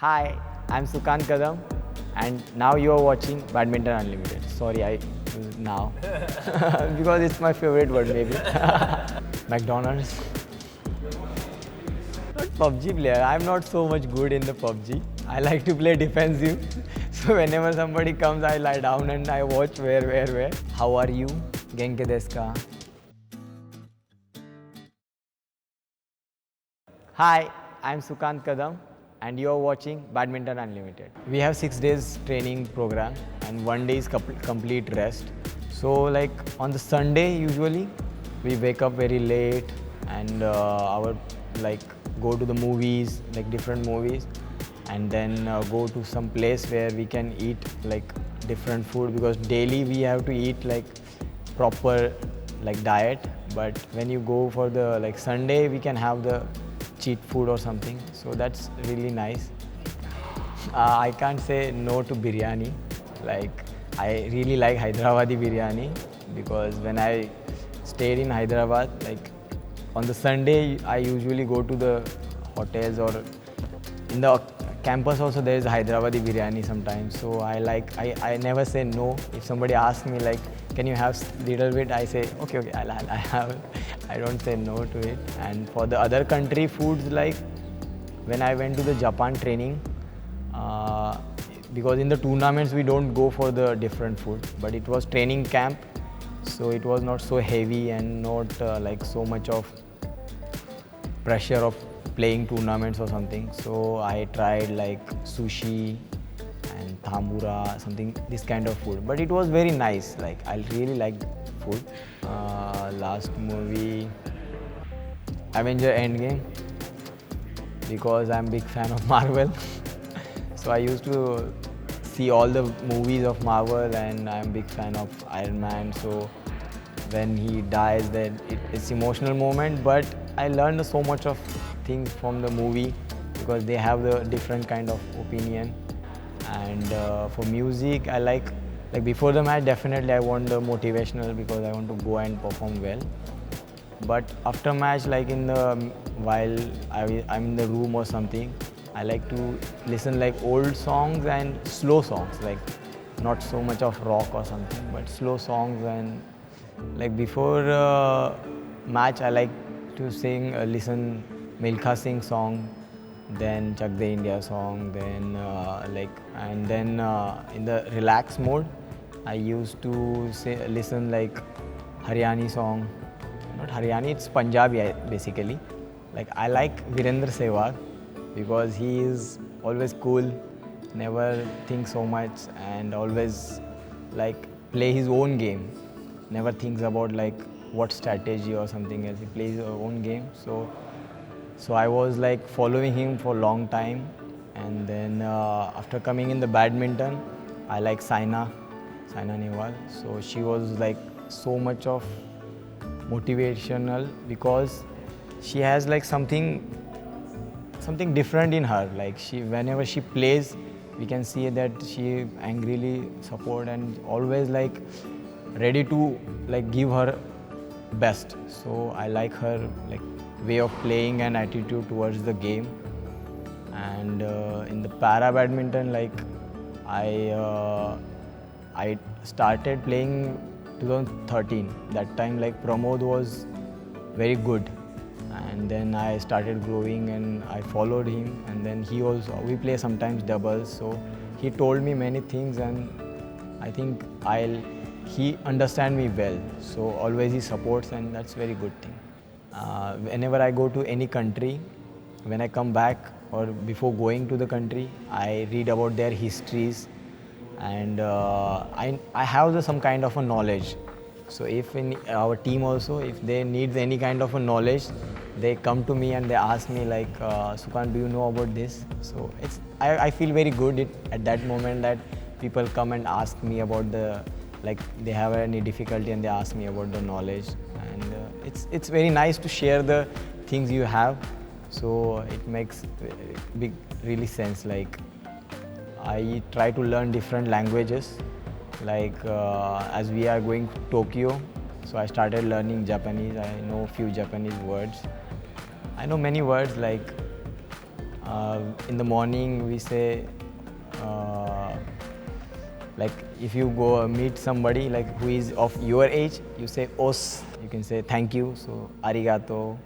Hi, I'm Sukant Kadam, and now you are watching Badminton Unlimited. Sorry, I now because it's my favorite word maybe. McDonald's. Not PUBG player. I'm not so much good in the PUBG. I like to play defensive. So whenever somebody comes, I lie down and I watch where. How are you? Genke desu ka? Hi, I'm Sukant Kadam and you're watching Badminton Unlimited. We have 6 days training program and 1 day is complete rest. So like on the Sunday usually we wake up very late and our like go to the movies, like different movies, and then go to some place where we can eat like different food, because daily we have to eat like proper like diet, but when you go for the like Sunday we can have the cheat food or something, so that's really nice. I can't say no to biryani. Like I really like Hyderabadi biryani, because when I stayed in Hyderabad, like on the Sunday I usually go to the hotels, or in the campus also there is Hyderabadi biryani sometimes. So I never say no. If somebody asks me like, can you have little bit, I say okay, I'll have. I don't say no to it. And for the other country foods, like when I went to the Japan training, because in the tournaments we don't go for the different food, but it was training camp, so it was not so heavy and not like so much of pressure of playing tournaments or something. So I tried like sushi and tambura, something this kind of food, but it was very nice. Like I really liked food. Last movie, Avenger Endgame, because I'm big fan of Marvel. So I used to see all the movies of Marvel and I'm big fan of Iron Man. So when he dies, then it's emotional moment, but I learned so much of things from the movie, because they have the different kind of opinion. And for music, I like before the match, definitely I want the motivational, because I want to go and perform well. But after match, like in the while I'm in the room or something, I like to listen like old songs and slow songs, like not so much of rock or something, but slow songs. And like before match, I like to sing, listen Milkha Singh song, then Chak De India song, then and then in the relax mode, I used to listen like Haryani song. Not Haryani, it's Punjabi basically. Like I like Virendra Sehwag, because he is always cool, never think so much, and always like play his own game. Never thinks about like what strategy or something else. He plays his own game. So I was like following him for a long time, and then after coming in the badminton, I like Saina Nehwal. So she was like so much of motivational, because she has like something different in her. Like whenever she plays, we can see that she angrily support and always like ready to like give her best. So I like her like way of playing and attitude towards the game. And in the para badminton, like I started playing 2013. That time like Pramod was very good, and then I started growing and I followed him, and then we play sometimes doubles, so he told me many things, and I think he understand me well, so always he supports, and that's very good thing. Whenever I go to any country, when I come back or before going to the country, I read about their histories, and I have some kind of a knowledge. So if in our team also, if they need any kind of a knowledge, they come to me and they ask me like, Sukant, do you know about this? So I feel very good at that moment that people come and ask me about like they have any difficulty and they ask me about the knowledge, and it's very nice to share the things you have. So it makes really sense. Like I try to learn different languages, like as we are going to Tokyo, so I started learning Japanese. I know a few Japanese words. I know many words like In the morning we say, uh, like if you go meet somebody like who is of your age, you say os. You can say thank you. So arigato.